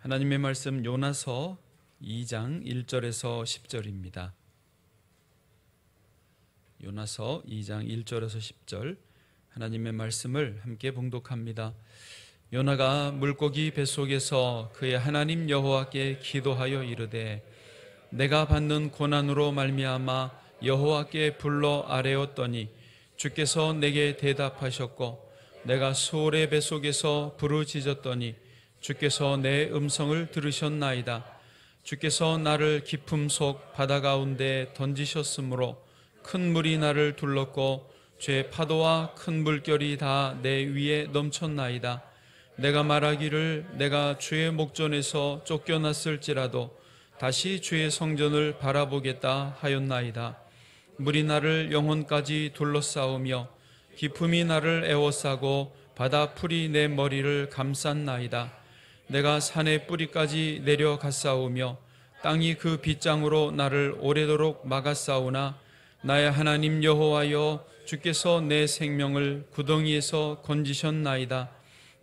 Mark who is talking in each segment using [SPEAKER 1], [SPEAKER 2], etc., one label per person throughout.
[SPEAKER 1] 하나님의 말씀 요나서 2장 1절에서 10절입니다. 요나서 2장 1절에서 10절 하나님의 말씀을 함께 봉독합니다. 요나가 물고기 뱃속에서 그의 하나님 여호와께 기도하여 이르되 내가 받는 고난으로 말미암아 여호와께 불러 아뢰었더니 주께서 내게 대답하셨고 내가 수올의 뱃속에서 부르짖었더니 주께서 내 음성을 들으셨나이다. 주께서 나를 깊음 속 바다 가운데 던지셨으므로 큰 물이 나를 둘렀고 죄 파도와 큰 물결이 다 내 위에 넘쳤나이다. 내가 말하기를 내가 주의 목전에서 쫓겨났을지라도 다시 주의 성전을 바라보겠다 하였나이다. 물이 나를 영혼까지 둘러싸우며 깊음이 나를 에워싸고 바다 풀이 내 머리를 감쌌나이다. 내가 산의 뿌리까지 내려갔사오며 땅이 그 빗장으로 나를 오래도록 막았사오나 나의 하나님 여호와여 주께서 내 생명을 구덩이에서 건지셨나이다.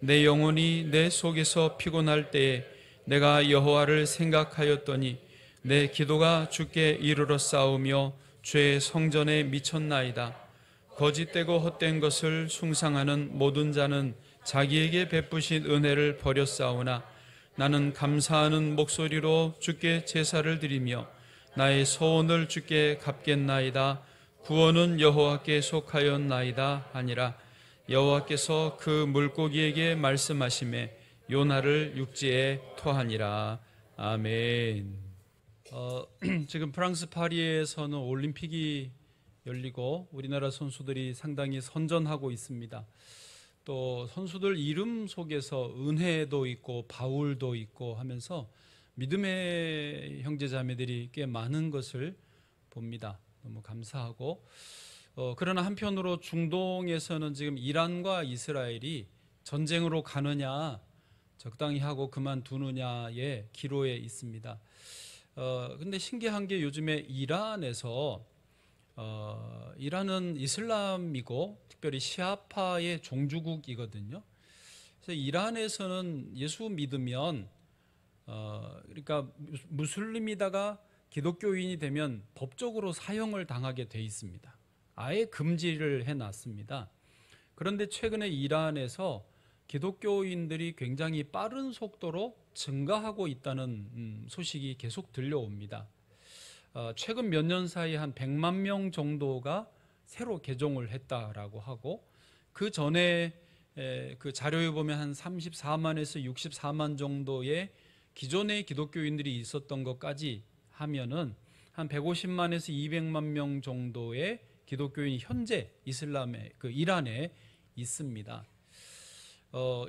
[SPEAKER 1] 내 영혼이 내 속에서 피곤할 때에 내가 여호와를 생각하였더니 내 기도가 주께 이르러 싸우며 주의 성전에 미쳤나이다. 거짓되고 헛된 것을 숭상하는 모든 자는 자기에게 베푸신 은혜를 버렸사오나 나는 감사하는 목소리로 주께 제사를 드리며 나의 소원을 주께 갚겠나이다. 구원은 여호와께 속하였나이다 하니라. 여호와께서 그 물고기에게 말씀하시매 요나를 육지에 토하니라. 아멘. 지금 프랑스 파리에서는 올림픽이 열리고 우리나라 선수들이 상당히 선전하고 있습니다. 또 선수들 이름 속에서 은혜도 있고 바울도 있고 하면서 믿음의 형제자매들이 꽤 많은 것을 봅니다. 너무 감사하고 그러나 한편으로 중동에서는 지금 이란과 이스라엘이 전쟁으로 가느냐 적당히 하고 그만두느냐의 기로에 있습니다. 근데 신기한 게 요즘에 이란에서 이란은 이슬람이고 특별히 시아파의 종주국이거든요. 그래서 이란에서는 예수 믿으면 그러니까 무슬림이다가 기독교인이 되면 법적으로 사형을 당하게 돼 있습니다. 아예 금지를 해놨습니다. 그런데 최근에 이란에서 기독교인들이 굉장히 빠른 속도로 증가하고 있다는 소식이 계속 들려옵니다. 최근 몇 년 사이에 한 100만 명 정도가 새로 개종을 했다라고 하고 그 전에 그 자료에 보면 한 34만에서 64만 정도의 기존의 기독교인들이 있었던 것까지 하면은 한 150만에서 200만 명 정도의 기독교인이 현재 이슬람의 그 이란에 있습니다.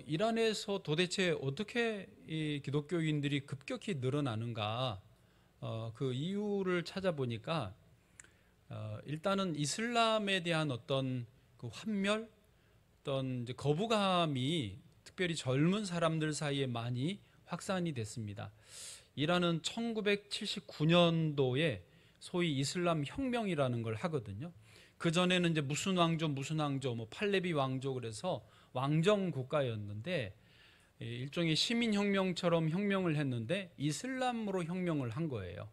[SPEAKER 1] 이란에서 도대체 어떻게 이 기독교인들이 급격히 늘어나는가? 그 이유를 찾아보니까 일단은 이슬람에 대한 어떤 그 환멸, 어떤 이제 거부감이 특별히 젊은 사람들 사이에 많이 확산이 됐습니다. 이란은 1979년도에 소위 이슬람 혁명이라는 걸 하거든요. 그 전에는 이제 무슨 왕조, 뭐 팔레비 왕조 그래서 왕정 국가였는데 일종의 시민혁명처럼 혁명을 했는데 이슬람으로 혁명을 한 거예요.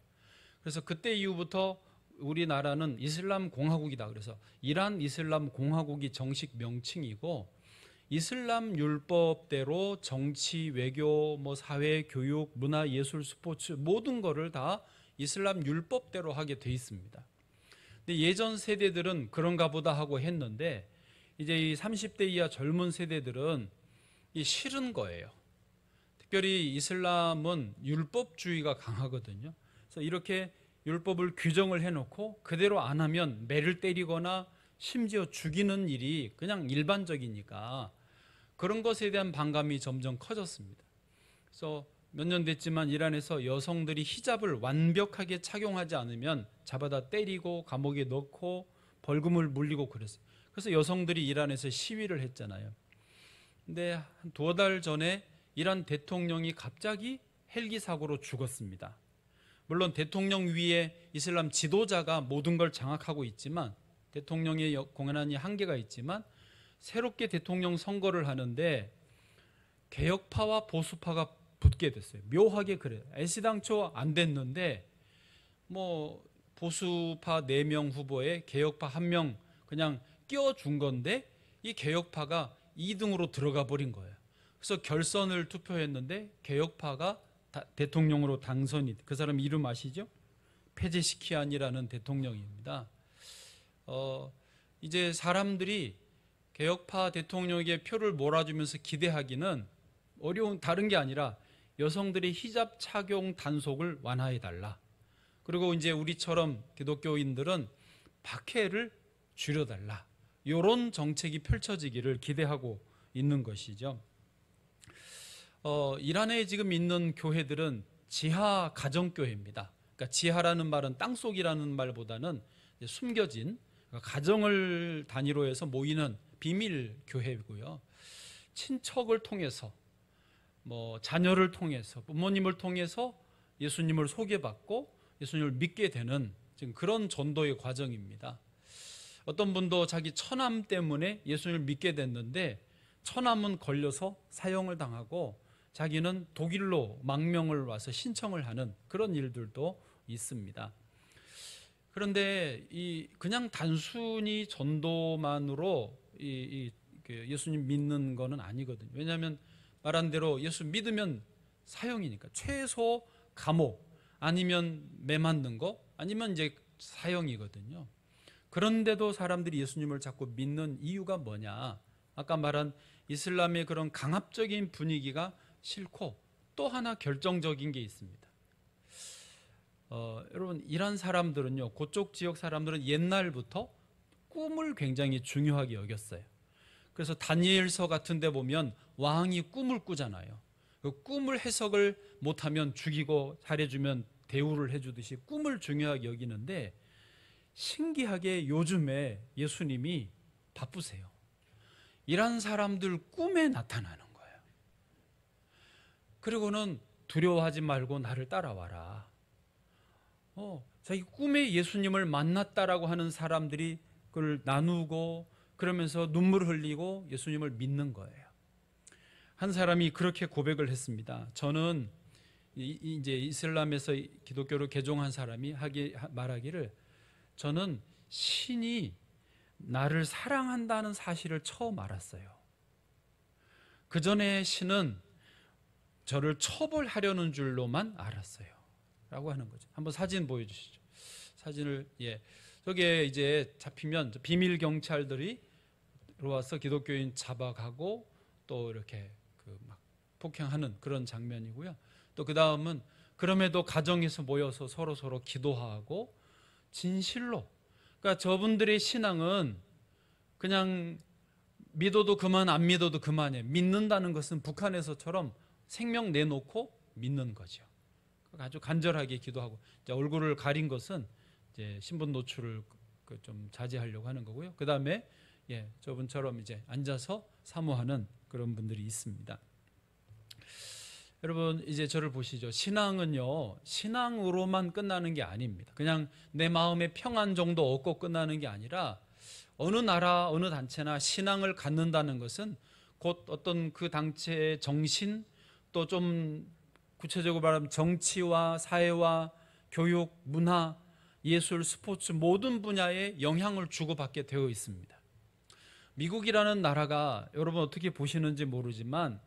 [SPEAKER 1] 그래서 그때 이후부터 우리나라는 이슬람 공화국이다. 그래서 이란 이슬람 공화국이 정식 명칭이고 이슬람 율법대로 정치, 외교, 뭐 사회, 교육, 문화, 예술, 스포츠 모든 거를 다 이슬람 율법대로 하게 돼 있습니다. 근데 예전 세대들은 그런가 보다 하고 했는데 이제 이 30대 이하 젊은 세대들은 이 싫은 거예요. 특별히 이슬람은 율법주의가 강하거든요. 그래서 이렇게 율법을 규정을 해놓고 그대로 안 하면 매를 때리거나 심지어 죽이는 일이 그냥 일반적이니까 그런 것에 대한 반감이 점점 커졌습니다. 그래서 몇 년 됐지만 이란에서 여성들이 히잡을 완벽하게 착용하지 않으면 잡아다 때리고 감옥에 넣고 벌금을 물리고 그랬어요. 그래서 여성들이 이란에서 시위를 했잖아요. 근데 한 두어 달 전에 이란 대통령이 갑자기 헬기 사고로 죽었습니다. 물론 대통령 위에 이슬람 지도자가 모든 걸 장악하고 있지만 대통령의 권한이 한계가 있지만 새롭게 대통령 선거를 하는데 개혁파와 보수파가 붙게 됐어요. 묘하게 그래요. 애시당초 안 됐는데 뭐 보수파 4명 후보에 개혁파 1명 그냥 끼워준 건데 이 개혁파가 2등으로 들어가 버린 거예요. 그래서 결선을 투표했는데 개혁파가 대통령으로 당선이. 그 사람 이름 아시죠? 페제시키안이라는 대통령입니다. 이제 사람들이 개혁파 대통령에게 표를 몰아주면서 기대하기는 어려운, 다른 게 아니라 여성들의 히잡 착용 단속을 완화해달라. 그리고 이제 우리처럼 기독교인들은 박해를 줄여달라. 이런 정책이 펼쳐지기를 기대하고 있는 것이죠. 이란에 지금 있는 교회들은 지하 가정교회입니다. 그러니까 지하라는 말은 땅속이라는 말보다는 숨겨진 가정을 단위로 해서 모이는 비밀 교회고요. 친척을 통해서 뭐 자녀를 통해서 부모님을 통해서 예수님을 소개받고 예수님을 믿게 되는 지금 그런 전도의 과정입니다. 어떤 분도 자기 처남 때문에 예수님을 믿게 됐는데 처남은 걸려서 사형을 당하고 자기는 독일로 망명을 와서 신청을 하는 그런 일들도 있습니다. 그런데 그냥 단순히 전도만으로 예수님 믿는 거는 아니거든요. 왜냐하면 말한 대로 예수 믿으면 사형이니까 최소 감옥 아니면 매 맞는 거 아니면 이제 사형이거든요. 그런데도 사람들이 예수님을 자꾸 믿는 이유가 뭐냐? 아까 말한 이슬람의 그런 강압적인 분위기가 싫고 또 하나 결정적인 게 있습니다. 여러분 이란 사람들은요, 그쪽 지역 사람들은 옛날부터 꿈을 굉장히 중요하게 여겼어요. 그래서 다니엘서 같은 데 보면 왕이 꿈을 꾸잖아요. 그 꿈을 해석을 못하면 죽이고 잘해주면 대우를 해주듯이 꿈을 중요하게 여기는데 신기하게 요즘에 예수님이 바쁘세요. 이란 사람들 꿈에 나타나는 거예요. 그리고는 두려워하지 말고 나를 따라와라. 자기 꿈에 예수님을 만났다라고 하는 사람들이 그걸 나누고 그러면서 눈물을 흘리고 예수님을 믿는 거예요. 한 사람이 그렇게 고백을 했습니다. 저는 이제 이슬람에서 기독교를 개종한 사람이 말하기를 저는 신이 나를 사랑한다는 사실을 처음 알았어요. 그 전에 신은 저를 처벌하려는 줄로만 알았어요. 라고 하는 거죠. 한번 사진 보여주시죠. 사진을, 저게 이제 잡히면 비밀 경찰들이 들어와서 기독교인 잡아가고 또 이렇게 막 폭행하는 그런 장면이고요. 또 그 다음은 그럼에도 가정에서 모여서 서로 기도하고 진실로, 그러니까 저분들의 신앙은 그냥 믿어도 그만 안 믿어도 그만이에요. 믿는다는 것은 북한에서처럼 생명 내놓고 믿는 거죠. 아주 간절하게 기도하고, 이제 얼굴을 가린 것은 이제 신분 노출을 좀 자제하려고 하는 거고요. 그 다음에 저분처럼 이제 앉아서 사모하는 그런 분들이 있습니다. 여러분 이제 저를 보시죠. 신앙은요, 신앙으로만 끝나는 게 아닙니다. 그냥 내 마음의 평안 정도 얻고 끝나는 게 아니라 어느 나라 어느 단체나 신앙을 갖는다는 것은 곧 어떤 그 단체의 정신, 또 좀 구체적으로 말하면 정치와 사회와 교육, 문화, 예술, 스포츠 모든 분야에 영향을 주고받게 되어 있습니다. 미국이라는 나라가 여러분 어떻게 보시는지 모르지만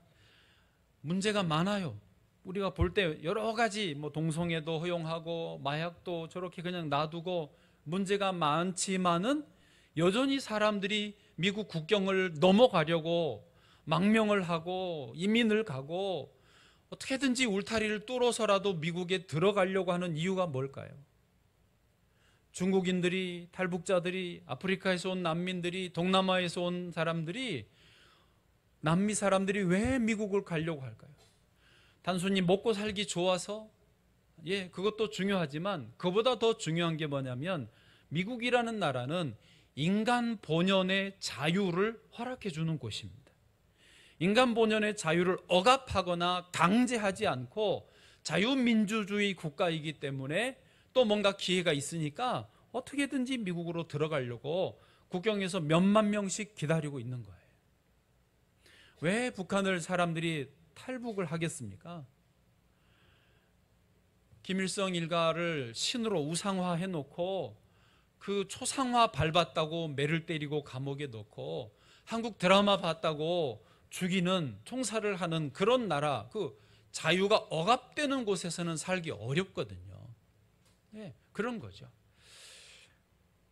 [SPEAKER 1] 문제가 많아요. 우리가 볼 때 여러 가지 동성애도 허용하고 마약도 저렇게 그냥 놔두고 문제가 많지만은 여전히 사람들이 미국 국경을 넘어가려고 망명을 하고 이민을 가고 어떻게든지 울타리를 뚫어서라도 미국에 들어가려고 하는 이유가 뭘까요? 중국인들이, 탈북자들이, 아프리카에서 온 난민들이, 동남아에서 온 사람들이, 남미 사람들이 왜 미국을 가려고 할까요? 단순히 먹고 살기 좋아서? 그것도 중요하지만 그보다 더 중요한 게 뭐냐면 미국이라는 나라는 인간 본연의 자유를 허락해 주는 곳입니다. 인간 본연의 자유를 억압하거나 강제하지 않고 자유민주주의 국가이기 때문에 또 뭔가 기회가 있으니까 어떻게든지 미국으로 들어가려고 국경에서 몇만 명씩 기다리고 있는 거예요. 왜 북한을 사람들이 탈북을 하겠습니까? 김일성 일가를 신으로 우상화해 놓고 그 초상화 밟았다고 매를 때리고 감옥에 넣고 한국 드라마 봤다고 죽이는 총살을 하는 그런 나라, 그 자유가 억압되는 곳에서는 살기 어렵거든요. 네, 그런 거죠.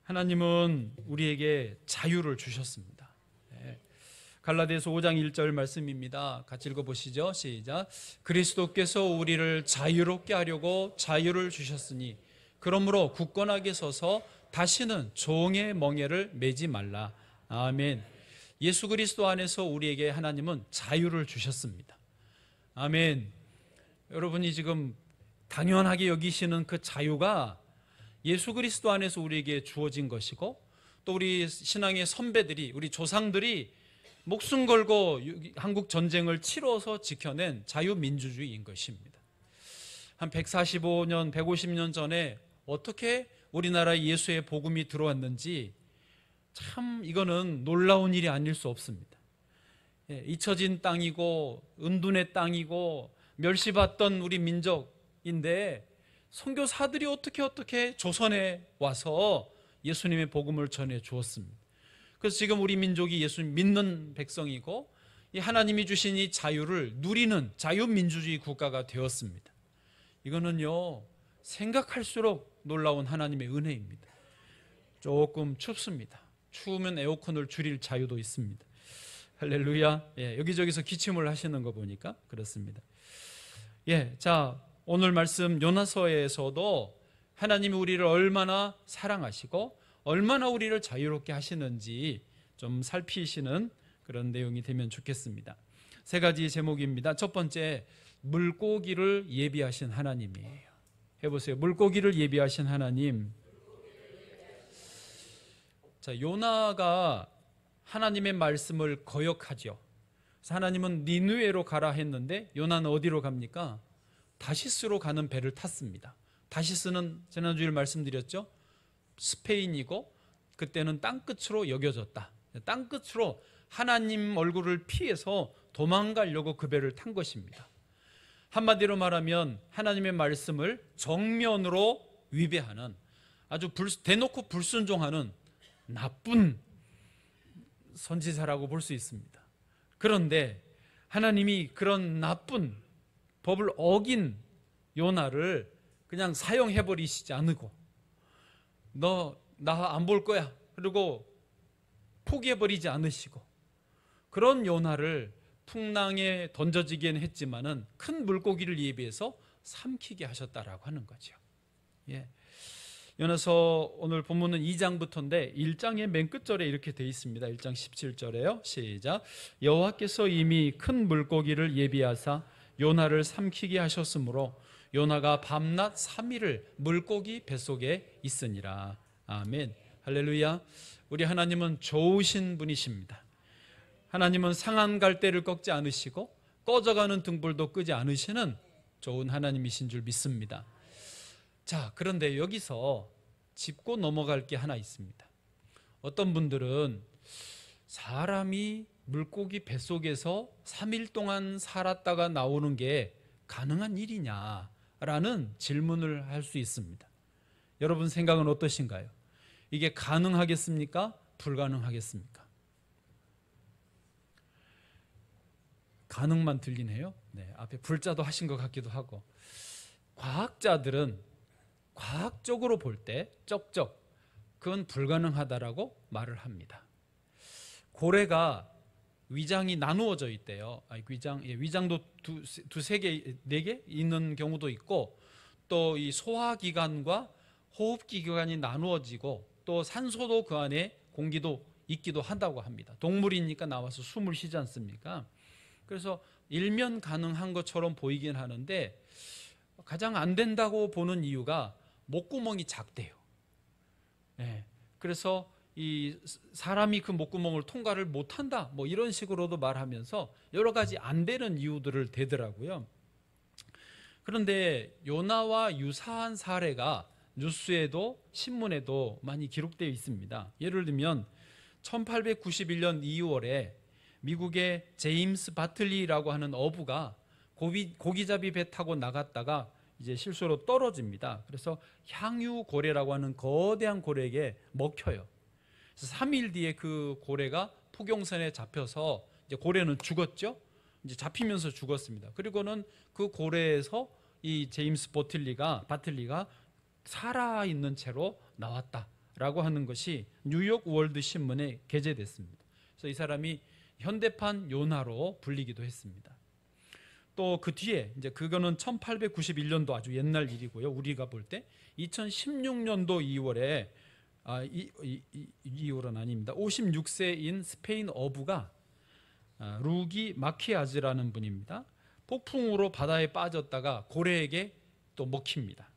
[SPEAKER 1] 하나님은 우리에게 자유를 주셨습니다. 네. 갈라디아서 5장 1절 말씀입니다. 같이 읽어보시죠. 시작. 그리스도께서 우리를 자유롭게 하려고 자유를 주셨으니 그러므로 굳건하게 서서 다시는 종의 멍에를 매지 말라. 아멘. 예수 그리스도 안에서 우리에게 하나님은 자유를 주셨습니다. 아멘. 여러분이 지금 당연하게 여기시는 그 자유가 예수 그리스도 안에서 우리에게 주어진 것이고, 또 우리 신앙의 선배들이, 우리 조상들이 목숨 걸고 한국 전쟁을 치러서 지켜낸 자유민주주의인 것입니다. 한 145년, 150년 전에 어떻게 우리나라에 예수의 복음이 들어왔는지 참 이거는 놀라운 일이 아닐 수 없습니다. 잊혀진 땅이고 은둔의 땅이고 멸시받던 우리 민족인데 선교사들이 어떻게 조선에 와서 예수님의 복음을 전해 주었습니다. 그래서 지금 우리 민족이 예수님 믿는 백성이고 이 하나님이 주신 이 자유를 누리는 자유민주주의 국가가 되었습니다. 이거는요, 생각할수록 놀라운 하나님의 은혜입니다. 조금 춥습니다. 추우면 에어컨을 줄일 자유도 있습니다. 할렐루야. 여기저기서 기침을 하시는 거 보니까 그렇습니다. 자, 오늘 말씀 요나서에서도 하나님이 우리를 얼마나 사랑하시고 얼마나 우리를 자유롭게 하시는지 좀 살피시는 그런 내용이 되면 좋겠습니다. 세 가지 제목입니다. 첫 번째, 물고기를 예비하신 하나님이에요. 해보세요. 물고기를 예비하신 하나님. 자, 요나가 하나님의 말씀을 거역하죠. 그래서 하나님은 니느웨로 가라 했는데 요나는 어디로 갑니까? 다시스로 가는 배를 탔습니다. 다시스는 지난주에 말씀드렸죠. 스페인이고 그때는 땅끝으로 여겨졌다. 땅끝으로 하나님 얼굴을 피해서 도망가려고 그 배를 탄 것입니다. 한마디로 말하면 하나님의 말씀을 정면으로 위배하는, 아주 대놓고 불순종하는 나쁜 선지자라고 볼 수 있습니다. 그런데 하나님이 그런 나쁜 법을 어긴 요나를 그냥 사용해버리시지 않고 너 나 안 볼 거야 그리고 포기해버리지 않으시고 그런 요나를 풍랑에 던져지긴 했지만은 큰 물고기를 예비해서 삼키게 하셨다라고 하는 거죠. 요나서 오늘 본문은 2장부터인데 1장의 맨 끝절에 이렇게 되어 있습니다. 1장 17절에요. 시작. 여호와께서 이미 큰 물고기를 예비하사 요나를 삼키게 하셨으므로 요나가 밤낮 3일을 물고기 뱃속에 있으니라. 아멘. 할렐루야. 우리 하나님은 좋으신 분이십니다. 하나님은 상한 갈대를 꺾지 않으시고 꺼져가는 등불도 끄지 않으시는 좋은 하나님이신 줄 믿습니다. 자, 그런데 여기서 짚고 넘어갈 게 하나 있습니다. 어떤 분들은 사람이 물고기 뱃속에서 3일 동안 살았다가 나오는 게 가능한 일이냐라는 질문을 할 수 있습니다. 여러분 생각은 어떠신가요? 이게 가능하겠습니까? 불가능하겠습니까? 가능만 들리네요. 앞에 불자도 하신 것 같기도 하고. 과학자들은 과학적으로 볼 때 쩍쩍 그건 불가능하다라고 말을 합니다. 고래가 위장이 나누어져 있대요. 위장도 두세 개, 네 개 있는 경우도 있고, 또 이 소화기관과 호흡기관이 나누어지고 또 산소도 그 안에 공기도 있기도 한다고 합니다. 동물이니까 나와서 숨을 쉬지 않습니까? 그래서 일면 가능한 것처럼 보이긴 하는데 가장 안 된다고 보는 이유가 목구멍이 작대요. 그래서 이 사람이 그 목구멍을 통과를 못한다 뭐 이런 식으로도 말하면서 여러 가지 안 되는 이유들을 대더라고요. 그런데 요나와 유사한 사례가 뉴스에도 신문에도 많이 기록되어 있습니다. 예를 들면 1891년 2월에 미국의 제임스 바틀리라고 하는 어부가 고기잡이 배 타고 나갔다가 이제 실수로 떨어집니다. 그래서 향유고래라고 하는 거대한 고래에게 먹혀요. 그래서 3일 뒤에 그 고래가 포경선에 잡혀서 이제 고래는 죽었죠. 이제 잡히면서 죽었습니다. 그리고는 그 고래에서 이 제임스 바틀리가 살아있는 채로 나왔다라고 하는 것이 뉴욕 월드 신문에 게재됐습니다. 그래서 이 사람이 현대판 요나로 불리기도 했습니다. 또 그 뒤에 이제 그거는 1891년도 아주 옛날 일이고요. 우리가 볼 때 2016년도 2월에 2월은 아닙니다. 56세인 스페인 어부가 루기 마키아즈라는 분입니다. 폭풍으로 바다에 빠졌다가 고래에게 또 먹힙니다.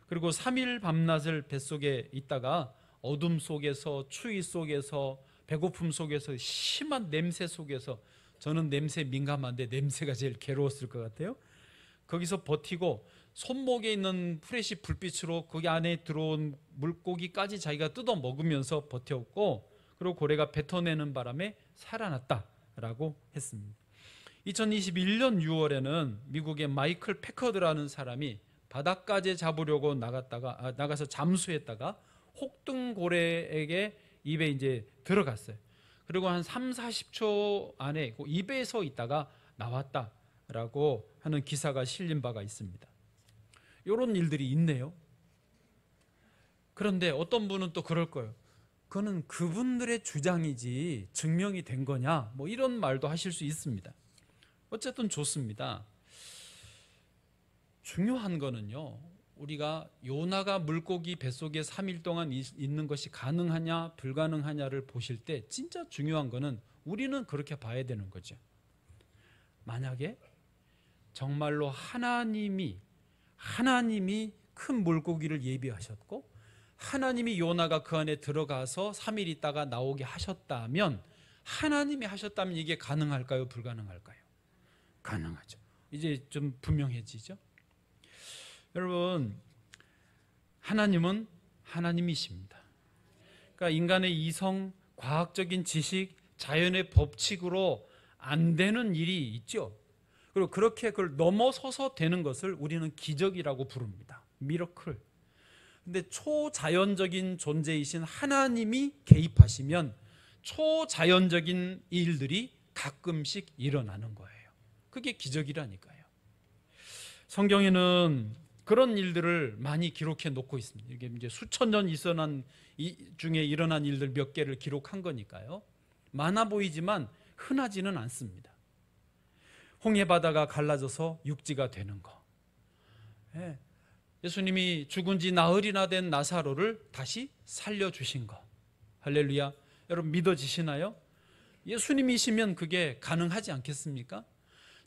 [SPEAKER 1] 그리고 3일 밤낮을 뱃속에 있다가 어둠 속에서 추위 속에서 배고픔 속에서 심한 냄새 속에서, 저는 냄새 민감한데 냄새가 제일 괴로웠을 것 같아요. 거기서 버티고 손목에 있는 프레시 불빛으로 거기 안에 들어온 물고기까지 자기가 뜯어 먹으면서 버텼고, 그리고 고래가 뱉어내는 바람에 살아났다라고 했습니다. 2021년 6월에는 미국의 마이클 패커드라는 사람이 바닷가재 잡으려고 나가서 잠수했다가 혹등고래에게 입에 이제 들어갔어요. 그리고 한 30-40초 안에 그 입에 서 있다가 나왔다라고 하는 기사가 실린 바가 있습니다. 이런 일들이 있네요. 그런데 어떤 분은 또 그럴 거예요. 그거는 그분들의 주장이지 증명이 된 거냐, 뭐 이런 말도 하실 수 있습니다. 어쨌든 좋습니다. 중요한 거는요, 우리가 요나가 물고기 뱃속에 3일 동안 있는 것이 가능하냐 불가능하냐를 보실 때 진짜 중요한 거는 우리는 그렇게 봐야 되는 거죠. 만약에 정말로 하나님이 큰 물고기를 예비하셨고 하나님이 요나가 그 안에 들어가서 3일 있다가 나오게 하셨다면, 하나님이 하셨다면 이게 가능할까요 불가능할까요? 가능하죠. 이제 좀 분명해지죠. 여러분, 하나님은 하나님이십니다. 그러니까 인간의 이성, 과학적인 지식, 자연의 법칙으로 안 되는 일이 있죠. 그리고 그렇게 그걸 넘어서서 되는 것을 우리는 기적이라고 부릅니다. 미러클. 근데 초자연적인 존재이신 하나님이 개입하시면 초자연적인 일들이 가끔씩 일어나는 거예요. 그게 기적이라니까요. 성경에는 그런 일들을 많이 기록해 놓고 있습니다. 이게 이제 수천 년 중에 일어난 일들 몇 개를 기록한 거니까요. 많아 보이지만 흔하지는 않습니다. 홍해 바다가 갈라져서 육지가 되는 거. 예수님이 죽은 지 나흘이나 된 나사로를 다시 살려주신 거. 할렐루야. 여러분 믿어지시나요? 예수님이시면 그게 가능하지 않겠습니까?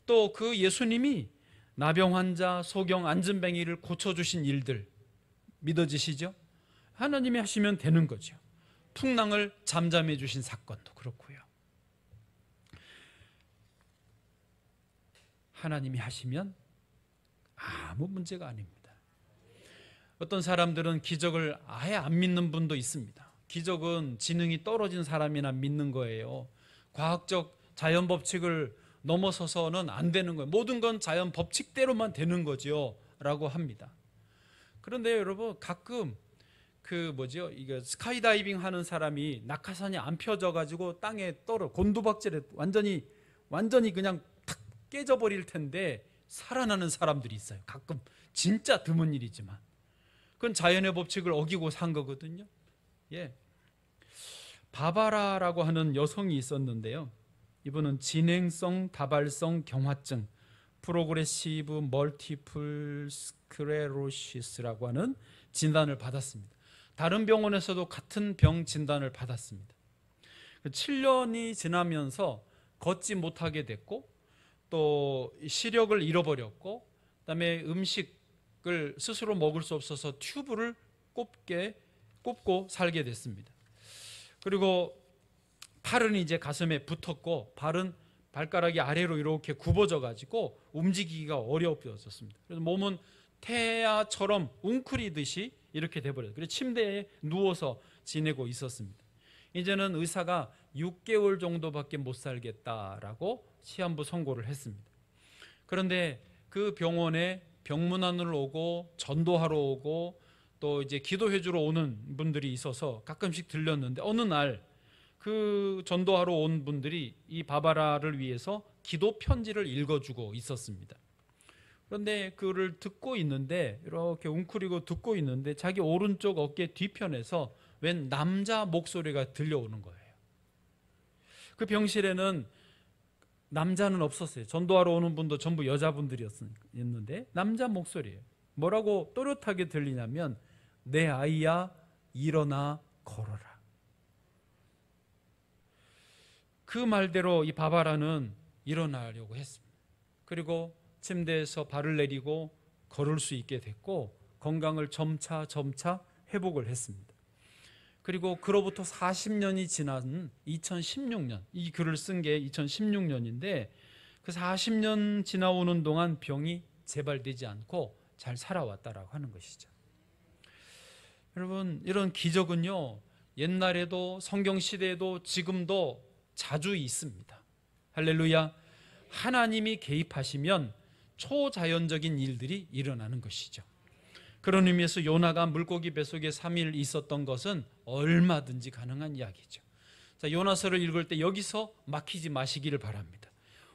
[SPEAKER 1] 또 그 예수님이 나병 환자, 소경, 안진뱅이를 고쳐주신 일들 믿어지시죠? 하나님이 하시면 되는 거죠. 풍랑을 잠잠해 주신 사건도 그렇고요. 하나님이 하시면 아무 문제가 아닙니다. 어떤 사람들은 기적을 아예 안 믿는 분도 있습니다. 기적은 지능이 떨어진 사람이나 믿는 거예요. 과학적 자연 법칙을 넘어서서는 안 되는 거예요. 모든 건 자연 법칙대로만 되는 거죠 라고 합니다. 그런데 여러분, 가끔 이거 스카이다이빙 하는 사람이 낙하산이 안 펴져 가지고 땅에 곤두박질해 완전히 그냥 탁 깨져버릴 텐데 살아나는 사람들이 있어요. 가끔 진짜 드문 일이지만 그건 자연의 법칙을 어기고 산 거거든요. 예. 바바라라고 하는 여성이 있었는데요. 이분은 진행성 다발성 경화증, 프로그레시브 멀티플 스크레로시스라고 하는 진단을 받았습니다. 다른 병원에서도 같은 병 진단을 받았습니다. 7년이 지나면서 걷지 못하게 됐고, 또 시력을 잃어버렸고, 그다음에 음식을 스스로 먹을 수 없어서 튜브를 꼽고 살게 됐습니다. 그리고 팔은 이제 가슴에 붙었고, 발가락이 아래로 이렇게 굽어져 가지고 움직이기가 어려워졌습니다. 그래서 몸은 태아처럼 웅크리듯이 이렇게 돼버려요. 그래서 침대에 누워서 지내고 있었습니다. 이제는 의사가 6개월 정도밖에 못 살겠다라고 시한부 선고를 했습니다. 그런데 그 병원에 병문안을 오고 전도하러 오고 또 이제 기도해주러 오는 분들이 있어서 가끔씩 들렸는데, 어느 날 그 전도하러 온 분들이 이 바바라를 위해서 기도 편지를 읽어주고 있었습니다. 그런데 그를 듣고 있는데, 이렇게 웅크리고 듣고 있는데 자기 오른쪽 어깨 뒤편에서 웬 남자 목소리가 들려오는 거예요. 그 병실에는 남자는 없었어요. 전도하러 오는 분도 전부 여자분들이었는데 남자 목소리예요. 뭐라고 또렷하게 들리냐면, 내 아이야, 일어나 걸어라. 그 말대로 이 바바라는 일어나려고 했습니다. 그리고 침대에서 발을 내리고 걸을 수 있게 됐고, 건강을 점차 회복을 했습니다. 그리고 그로부터 40년이 지난 2016년, 이 글을 쓴 게 2016년인데 그 40년 지나오는 동안 병이 재발되지 않고 잘 살아왔다라고 하는 것이죠. 여러분, 이런 기적은요, 옛날에도 성경 시대에도 지금도 자주 있습니다. 할렐루야. 하나님이 개입하시면 초자연적인 일들이 일어나는 것이죠. 그런 의미에서 요나가 물고기 뱃속에 3일 있었던 것은 얼마든지 가능한 이야기죠. 자, 요나서를 읽을 때 여기서 막히지 마시기를 바랍니다.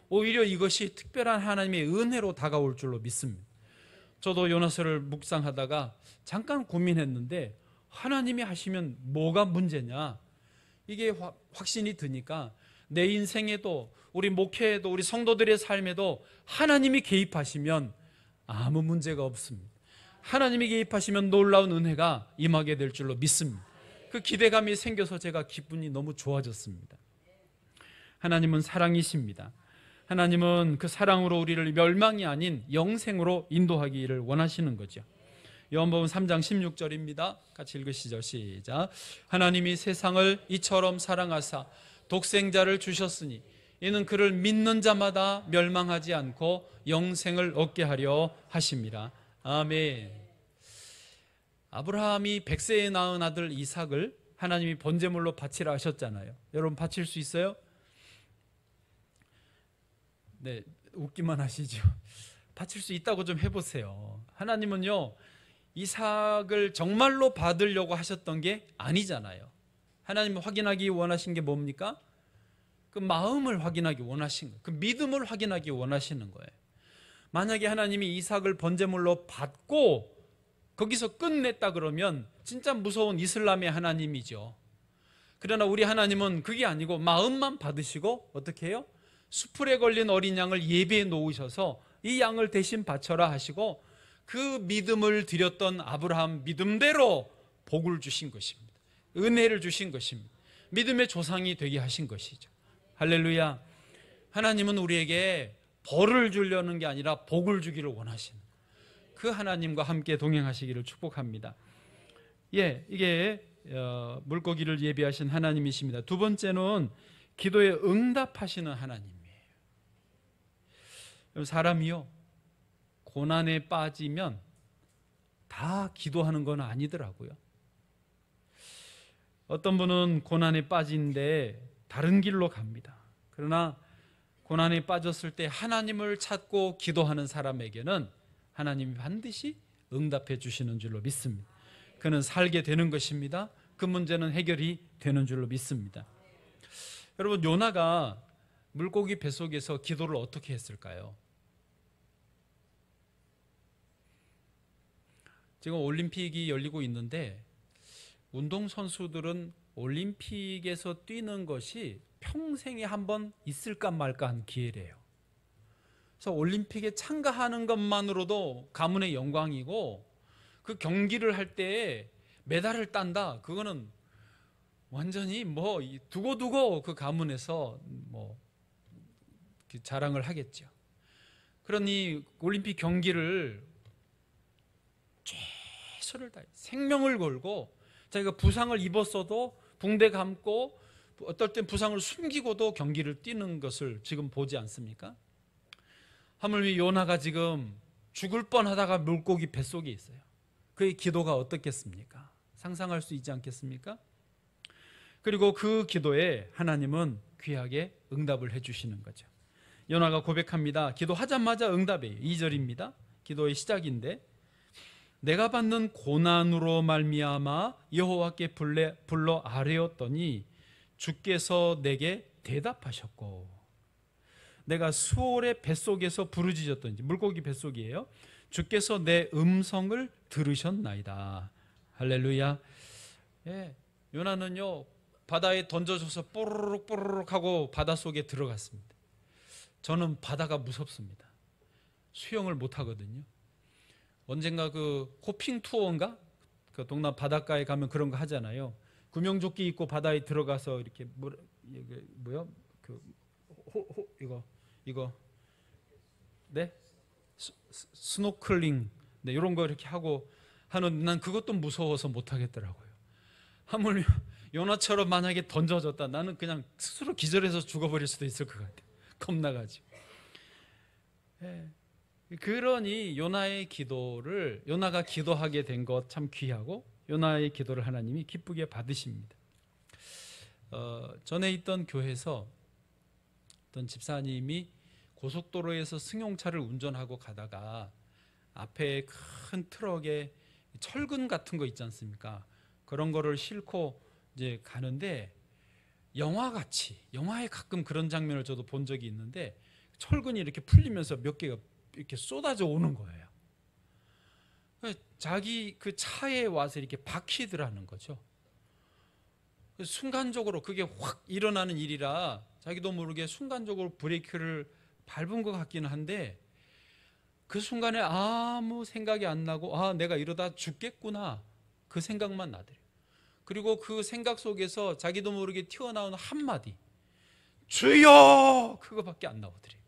[SPEAKER 1] 오히려 이것이 특별한 하나님의 은혜로 다가올 줄로 믿습니다. 저도 요나서를 묵상하다가 잠깐 고민했는데, 하나님이 하시면 뭐가 문제냐, 이게 확신이 드니까 내 인생에도, 우리 목회에도, 우리 성도들의 삶에도 하나님이 개입하시면 아무 문제가 없습니다. 하나님이 개입하시면 놀라운 은혜가 임하게 될 줄로 믿습니다. 그 기대감이 생겨서 제가 기분이 너무 좋아졌습니다. 하나님은 사랑이십니다. 하나님은 그 사랑으로 우리를 멸망이 아닌 영생으로 인도하기를 원하시는 거죠. 요한복음 3장 16절입니다. 같이 읽으시죠. 시작. 하나님이 세상을 이처럼 사랑하사 독생자를 주셨으니 이는 그를 믿는 자마다 멸망하지 않고 영생을 얻게 하려 하심이라. 아멘. 아브라함이 100세에 낳은 아들 이삭을 하나님이 번제물로 바치라 하셨잖아요. 여러분, 바칠 수 있어요? 네, 웃기만 하시죠. 바칠 수 있다고 좀 해보세요. 하나님은요, 이삭을 정말로 받으려고 하셨던 게 아니잖아요. 하나님은 확인하기 원하신 게 뭡니까? 그 마음을 확인하기 원하신 거예요. 그 믿음을 확인하기 원하시는 거예요. 만약에 하나님이 이삭을 번제물로 받고 거기서 끝냈다 그러면 진짜 무서운 이슬람의 하나님이죠. 그러나 우리 하나님은 그게 아니고 마음만 받으시고 어떻게 해요? 수풀에 걸린 어린 양을 예배해 놓으셔서 이 양을 대신 바쳐라 하시고, 그 믿음을 드렸던 아브라함 믿음대로 복을 주신 것입니다. 은혜를 주신 것입니다. 믿음의 조상이 되게 하신 것이죠. 할렐루야. 하나님은 우리에게 벌을 주려는 게 아니라 복을 주기를 원하시는, 그 하나님과 함께 동행하시기를 축복합니다. 예, 이게 물고기를 예비하신 하나님이십니다. 두 번째는 기도에 응답하시는 하나님이에요. 사람이요, 고난에 빠지면 다 기도하는 건 아니더라고요. 어떤 분은 고난에 빠진데 다른 길로 갑니다. 그러나 고난에 빠졌을 때 하나님을 찾고 기도하는 사람에게는 하나님이 반드시 응답해 주시는 줄로 믿습니다. 그는 살게 되는 것입니다. 그 문제는 해결이 되는 줄로 믿습니다. 여러분, 요나가 물고기 뱃속에서 기도를 어떻게 했을까요? 지금 올림픽이 열리고 있는데 운동선수들은 올림픽에서 뛰는 것이 평생에 한 번 있을까 말까 한 기회래요. 그래서 올림픽에 참가하는 것만으로도 가문의 영광이고, 그 경기를 할 때 메달을 딴다, 그거는 완전히 뭐 두고두고 그 가문에서 뭐 자랑을 하겠죠. 그러니 올림픽 경기를 최선을 다해 생명을 걸고, 자기가 부상을 입었어도 붕대 감고 어떨 땐 부상을 숨기고도 경기를 뛰는 것을 지금 보지 않습니까? 하물며 요나가 지금 죽을 뻔하다가 물고기 뱃속에 있어요. 그의 기도가 어떻겠습니까? 상상할 수 있지 않겠습니까? 그리고 그 기도에 하나님은 귀하게 응답을 해주시는 거죠. 요나가 고백합니다. 기도하자마자 응답이에요. 2절입니다. 기도의 시작인데, 내가 받는 고난으로 말미암아 여호와께 불러 아뢰었더니 주께서 내게 대답하셨고, 내가 수월의 뱃속에서 부르짖었던지, 물고기 뱃속이에요. 주께서 내 음성을 들으셨나이다. 할렐루야. 예, 요나는요 바다에 던져져서 뽀르륵 뽀르륵 하고 바닷속에 들어갔습니다. 저는 바다가 무섭습니다. 수영을 못 하거든요. 언젠가 그 호핑 투어인가? 그 동남 바닷가에 가면 그런 거 하잖아요. 구명조끼 입고 바다에 들어가서 이렇게 뭐요? 그 이거 네? 스노클링, 네, 이런 거 이렇게 하고 하는, 난 그것도 무서워서 못 하겠더라고요. 하물며 요나처럼 만약에 던져졌다, 나는 그냥 스스로 기절해서 죽어버릴 수도 있을 것 같아요. 겁나가지고. 예. 그러니 요나가 기도하게 된 것 참 귀하고, 요나의 기도를 하나님이 기쁘게 받으십니다. 전에 있던 교회에서 어떤 집사님이 고속도로에서 승용차를 운전하고 가다가 앞에 큰 트럭에 철근 같은 거 있지 않습니까? 그런 거를 싣고 이제 가는데, 영화에 가끔 그런 장면을 저도 본 적이 있는데, 철근이 이렇게 풀리면서 몇 개가 이렇게 쏟아져 오는 거예요. 자기 그 차에 와서 이렇게 박히더라는 거죠. 순간적으로 그게 확 일어나는 일이라 자기도 모르게 순간적으로 브레이크를 밟은 것 같기는 한데, 그 순간에 아무 생각이 안 나고, 아, 내가 이러다 죽겠구나, 그 생각만 나더래요. 그리고 그 생각 속에서 자기도 모르게 튀어나오는 한마디, 주여, 그거밖에 안 나오더래요.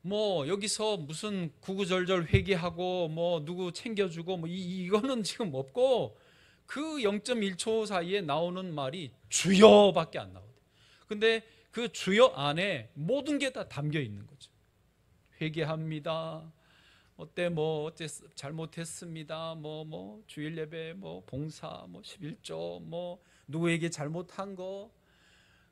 [SPEAKER 1] 뭐 여기서 무슨 구구절절 회개하고 뭐 누구 챙겨주고 뭐 이거는 지금 없고, 그 0.1초 사이에 나오는 말이 주여밖에 안 나오더래요. 근데 그 주여 안에 모든 게 다 담겨 있는 거죠. 회개합니다. 어때 잘못했습니다. 주일 예배, 봉사, 11조, 누구에게 잘못한 거,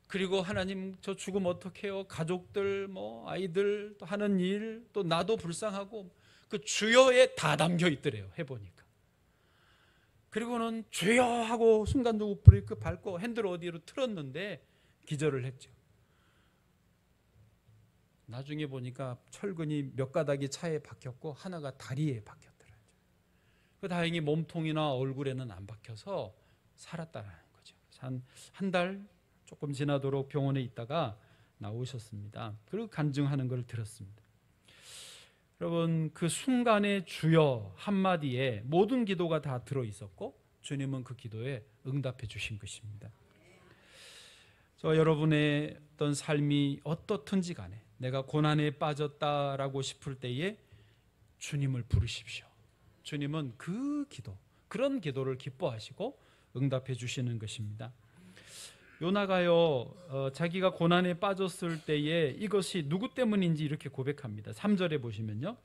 [SPEAKER 1] 그리고 하나님 저 죽으면 어떡해요? 가족들, 아이들 또 하는 일, 또 나도 불쌍하고, 그 주여에 다 담겨 있더래요. 해보니까. 그리고는 주여 하고 순간적으로 브레이크 밟고 핸들 어디로 틀었는데 기절을 했죠. 나중에 보니까 철근이 몇 가닥이 차에 박혔고 하나가 다리에 박혔더라고요. 그 다행히 몸통이나 얼굴에는 안 박혀서 살았다는 거죠. 한 달 조금 지나도록 병원에 있다가 나오셨습니다. 그리고 간증하는 걸 들었습니다. 여러분, 그 순간의 주여 한마디에 모든 기도가 다 들어있었고, 주님은 그 기도에 응답해 주신 것입니다. 저 여러분의 어떤 삶이 어떻든지 간에 내가 고난에 빠졌다라고 싶을 때에 주님을 부르십시오. 주님은 그 기도, 그런 기도를 기뻐하시고 응답해 주시는 것입니다. 요나가요, 자기가 고난에 빠졌을 때에 이것이 누구 때문인지 이렇게 고백합니다. 3절에 보시면요,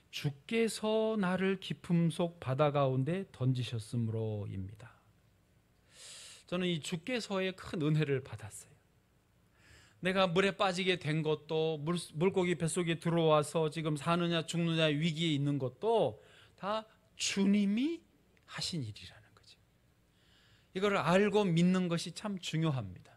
[SPEAKER 1] 주께서 나를 깊음 속 바다 가운데 던지셨으므로입니다. 저는 이 주께서의 큰 은혜를 받았어요. 내가 물에 빠지게 된 것도, 물고기 뱃속에 들어와서 지금 사느냐 죽느냐 위기에 있는 것도 다 주님이 하신 일이라는 거죠. 이걸 알고 믿는 것이 참 중요합니다.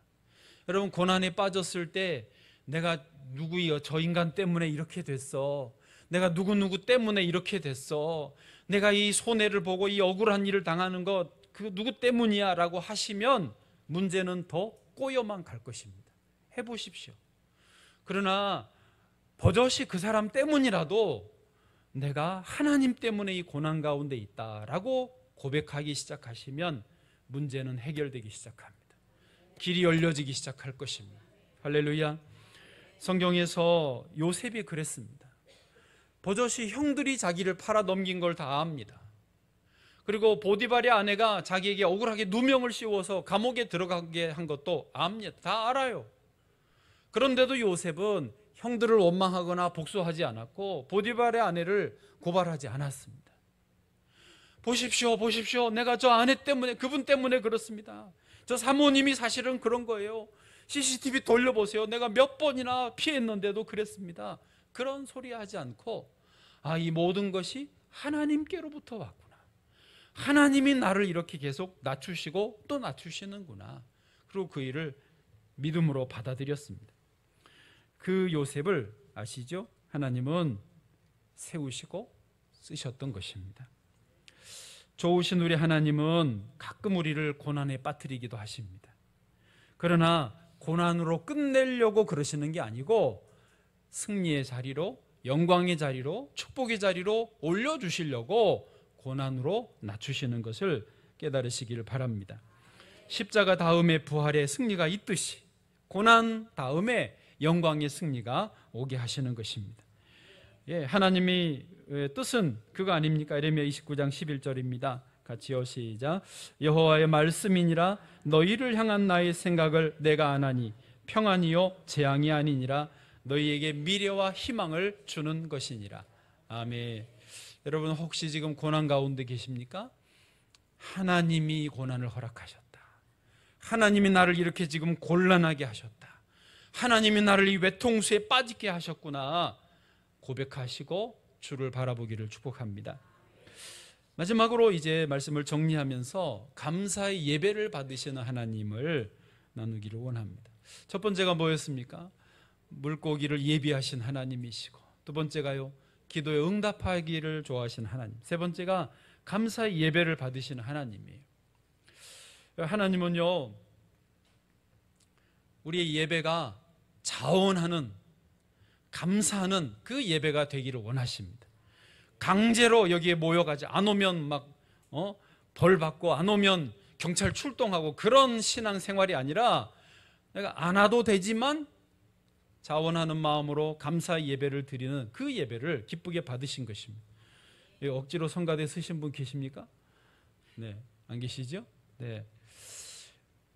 [SPEAKER 1] 여러분, 고난에 빠졌을 때 내가 누구여, 저 인간 때문에 이렇게 됐어, 내가 누구 때문에 이렇게 됐어, 내가 이 손해를 보고 이 억울한 일을 당하는 것 그 누구 때문이야 라고 하시면 문제는 더 꼬여만 갈 것입니다. 해보십시오. 그러나 버젓이 그 사람 때문이라도 내가 하나님 때문에 이 고난 가운데 있다라고 고백하기 시작하시면 문제는 해결되기 시작합니다. 길이 열려지기 시작할 것입니다. 할렐루야. 성경에서 요셉이 그랬습니다. 버젓이 형들이 자기를 팔아 넘긴 걸 다 압니다. 그리고 보디발의 아내가 자기에게 억울하게 누명을 씌워서 감옥에 들어가게 한 것도 압니다. 다 알아요. 그런데도 요셉은 형들을 원망하거나 복수하지 않았고 보디발의 아내를 고발하지 않았습니다. 보십시오, 내가 저 아내 때문에, 그분 때문에 그렇습니다. 저 사모님이 사실은 그런 거예요. CCTV 돌려보세요. 내가 몇 번이나 피했는데도 그랬습니다. 그런 소리 하지 않고 이 모든 것이 하나님께로부터 왔구나. 하나님이 나를 이렇게 계속 낮추시고 또 낮추시는구나. 그리고 그 일을 믿음으로 받아들였습니다. 그 요셉을 아시죠? 하나님은 세우시고 쓰셨던 것입니다. 좋으신 우리 하나님은 가끔 우리를 고난에 빠뜨리기도 하십니다. 그러나 고난으로 끝내려고 그러시는 게 아니고 승리의 자리로, 영광의 자리로, 축복의 자리로 올려주시려고 고난으로 낮추시는 것을 깨달으시기를 바랍니다. 십자가 다음에 부활의 승리가 있듯이 고난 다음에 영광의 승리가 오게 하시는 것입니다. 하나님이 뜻은 그거 아닙니까? 예레미야 29장 11절입니다. 같이요, 시작. 여호와의 말씀이니라. 너희를 향한 나의 생각을 내가 아나니 평안이요 재앙이 아니니라. 너희에게 미래와 희망을 주는 것이니라. 아멘. 여러분, 혹시 지금 고난 가운데 계십니까? 하나님이 고난을 허락하셨다. 하나님이 나를 이렇게 지금 곤란하게 하셨다. 하나님이 나를 이 외통수에 빠지게 하셨구나 고백하시고 주를 바라보기를 축복합니다. 마지막으로 이제 말씀을 정리하면서 감사의 예배를 받으시는 하나님을 나누기를 원합니다. 첫 번째가 뭐였습니까? 물고기를 예비하신 하나님이시고, 두 번째가요, 기도에 응답하기를 좋아하시는 하나님, 세 번째가 감사의 예배를 받으시는 하나님이에요. 하나님은요, 우리의 예배가 자원하는, 감사하는 그 예배가 되기를 원하십니다. 강제로 여기에 모여가지 안 오면 막 벌 받고 안 오면 경찰 출동하고 그런 신앙생활이 아니라 내가 안 와도 되지만 자원하는 마음으로 감사의 예배를 드리는 그 예배를 기쁘게 받으신 것입니다. 억지로 성가대 쓰신 분 계십니까? 네, 안 계시죠? 네.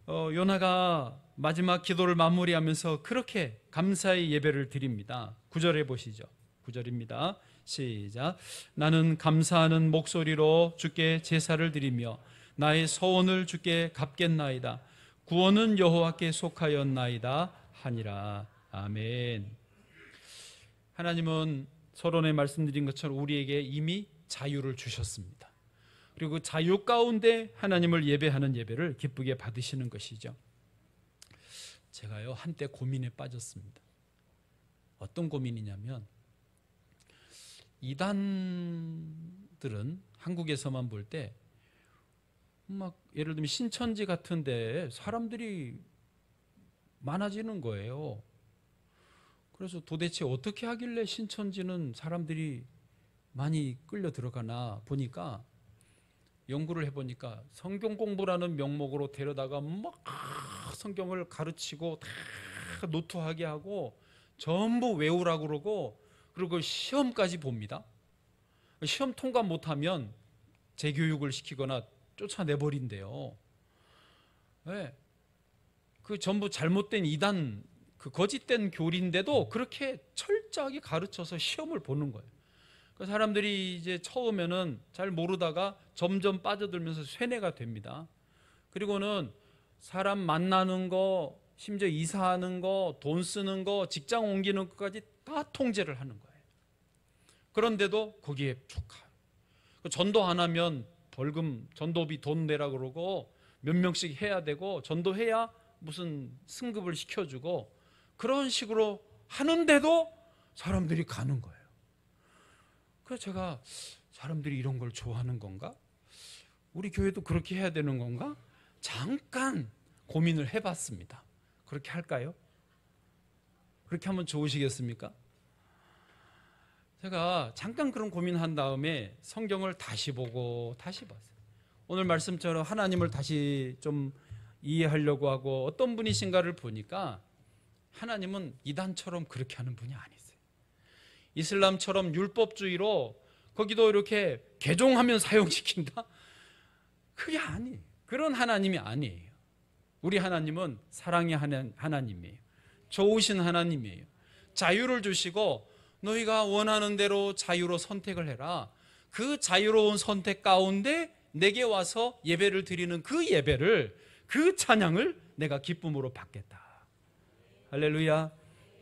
[SPEAKER 1] 요나가 마지막 기도를 마무리하면서 그렇게 감사의 예배를 드립니다. 9절에 보시죠. 9절입니다. 시작. 나는 감사하는 목소리로 주께 제사를 드리며 나의 소원을 주께 갚겠나이다. 구원은 여호와께 속하였나이다 하니라. 아멘. 하나님은 서론에 말씀드린 것처럼 우리에게 이미 자유를 주셨습니다. 그리고 자유 가운데 하나님을 예배하는 예배를 기쁘게 받으시는 것이죠. 제가요, 한때 고민에 빠졌습니다. 어떤 고민이냐면, 이단들은 한국에서만 볼 때 막 예를 들면 신천지 같은 데 사람들이 많아지는 거예요. 그래서 도대체 어떻게 하길래 신천지는 사람들이 많이 끌려 들어가나 보니까, 연구를 해보니까 성경 공부라는 명목으로 데려다가 막 성경을 가르치고 다 노트하게 하고 전부 외우라고 그러고, 그리고 시험까지 봅니다. 시험 통과 못하면 재교육을 시키거나 쫓아내버린대요. 네. 그 전부 잘못된 이단, 그 거짓된 교리인데도 그렇게 철저하게 가르쳐서 시험을 보는 거예요. 그 사람들이 이제 처음에는 잘 모르다가 점점 빠져들면서 쇠뇌가 됩니다. 그리고는 사람 만나는 거, 심지어 이사하는 거, 돈 쓰는 거, 직장 옮기는 것까지 다 통제를 하는 거예요. 그런데도 거기에 쭉 가요. 전도 안 하면 벌금, 전도비 돈 내라 그러고 몇 명씩 해야 되고, 전도해야 무슨 승급을 시켜주고, 그런 식으로 하는데도 사람들이 가는 거예요. 그래서 제가, 사람들이 이런 걸 좋아하는 건가? 우리 교회도 그렇게 해야 되는 건가? 잠깐 고민을 해봤습니다. 그렇게 할까요? 그렇게 하면 좋으시겠습니까? 제가 잠깐 그런 고민한 다음에 성경을 다시 보고 다시 봤어요. 오늘 말씀처럼 하나님을 다시 좀 이해하려고 하고 어떤 분이신가를 보니까, 하나님은 이단처럼 그렇게 하는 분이 아니세요. 이슬람처럼 율법주의로 거기도 이렇게 개종하면 사용시킨다? 그게 아니에요. 그런 하나님이 아니에요. 우리 하나님은 사랑의 하나님이에요. 좋으신 하나님이에요. 자유를 주시고 너희가 원하는 대로 자유로 선택을 해라. 그 자유로운 선택 가운데 내게 와서 예배를 드리는 그 예배를, 그 찬양을 내가 기쁨으로 받겠다. 할렐루야.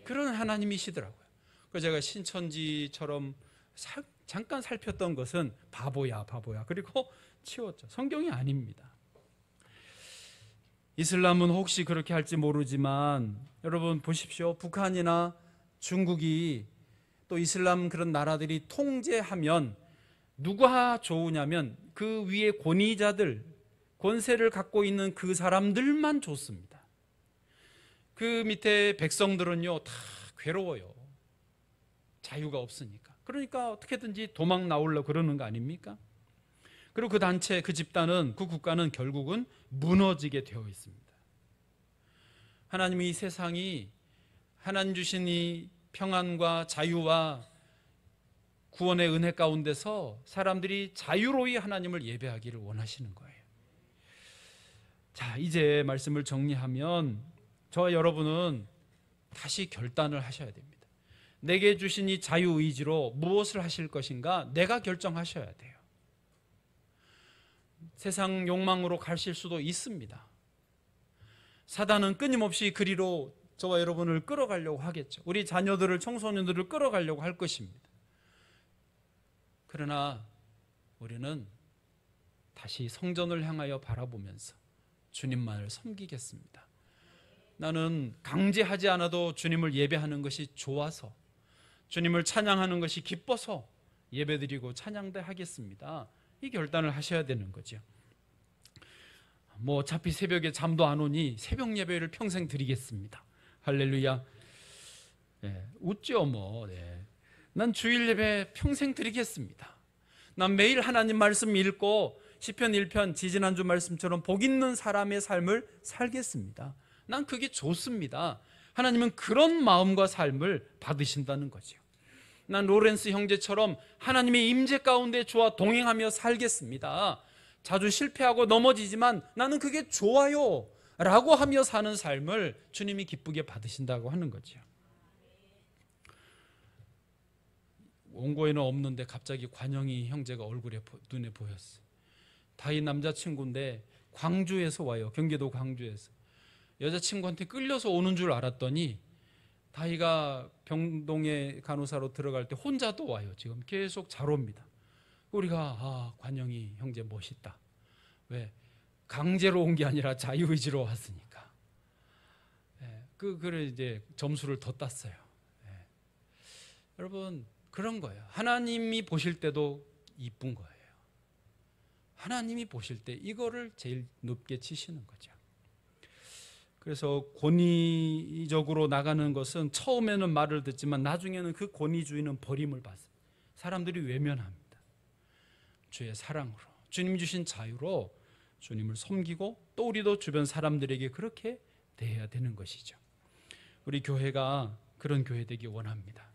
[SPEAKER 1] 그런 하나님이시더라고요. 그 제가 신천지처럼 잠깐 살폈던 것은 바보야 그리고 치웠죠. 성경이 아닙니다. 이슬람은 혹시 그렇게 할지 모르지만 여러분 보십시오. 북한이나 중국이 또 이슬람 그런 나라들이 통제하면 누가 좋으냐면 그 위에 권위자들, 권세를 갖고 있는 그 사람들만 좋습니다. 그 밑에 백성들은요 다 괴로워요. 자유가 없으니까. 그러니까 어떻게든지 도망 나오려고 그러는 거 아닙니까? 그리고 그 단체, 그 집단은, 그 국가는 결국은 무너지게 되어 있습니다. 하나님이 이 세상이 하나님 주신 이 평안과 자유와 구원의 은혜 가운데서 사람들이 자유로이 하나님을 예배하기를 원하시는 거예요. 자, 이제 말씀을 정리하면 저와 여러분은 다시 결단을 하셔야 됩니다. 내게 주신 이 자유의지로 무엇을 하실 것인가 내가 결정하셔야 돼요. 세상 욕망으로 가실 수도 있습니다. 사단은 끊임없이 그리로 저와 여러분을 끌어가려고 하겠죠. 우리 자녀들을, 청소년들을 끌어가려고 할 것입니다. 그러나 우리는 다시 성전을 향하여 바라보면서 주님만을 섬기겠습니다. 나는 강제하지 않아도 주님을 예배하는 것이 좋아서, 주님을 찬양하는 것이 기뻐서 예배드리고 찬양대 하겠습니다. 이 결단을 하셔야 되는 거죠. 뭐 어차피 새벽에 잠도 안 오니 새벽 예배를 평생 드리겠습니다. 할렐루야. 네, 웃죠 뭐. 네. 난 주일 예배 평생 드리겠습니다. 난 매일 하나님 말씀 읽고 시편 1편 지지난주 말씀처럼 복 있는 사람의 삶을 살겠습니다. 난 그게 좋습니다. 하나님은 그런 마음과 삶을 받으신다는 거죠. 난 로렌스 형제처럼 하나님의 임재 가운데 저와 동행하며 살겠습니다. 자주 실패하고 넘어지지만 나는 그게 좋아요 라고 하며 사는 삶을 주님이 기쁘게 받으신다고 하는 거죠. 원고에는 없는데 갑자기 관영이 형제가 얼굴에 눈에 보였어요. 다희 남자친구인데 광주에서 와요. 경기도 광주에서. 여자친구한테 끌려서 오는 줄 알았더니 다희가 병동에 간호사로 들어갈 때 혼자도 와요. 지금 계속 잘 옵니다. 우리가 관영이 형제 멋있다. 왜? 강제로 온 게 아니라 자유의지로 왔으니까. 그래 이제 점수를 더 땄어요. 여러분 그런 거예요. 하나님이 보실 때도 이쁜 거예요. 하나님이 보실 때 이거를 제일 높게 치시는 거죠. 그래서 권위적으로 나가는 것은 처음에는 말을 듣지만 나중에는 그 권위주의는 버림을 받습니다. 사람들이 외면합니다. 주의 사랑으로, 주님 주신 자유로 주님을 섬기고 또 우리도 주변 사람들에게 그렇게 대해야 되는 것이죠. 우리 교회가 그런 교회 되기 원합니다.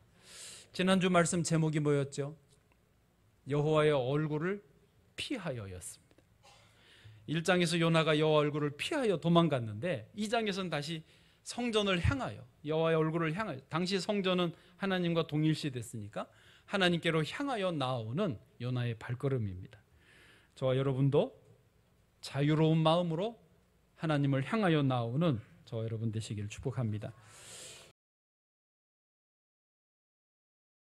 [SPEAKER 1] 지난주 말씀 제목이 뭐였죠? 여호와의 얼굴을 피하여였습니다. 1장에서 요나가 여호와 얼굴을 피하여 도망갔는데 2장에서는 다시 성전을 향하여, 여호와의 얼굴을 향하여, 당시 성전은 하나님과 동일시 됐으니까 하나님께로 향하여 나오는 요나의 발걸음입니다. 저와 여러분도 자유로운 마음으로 하나님을 향하여 나오는 저와 여러분 되시기를 축복합니다.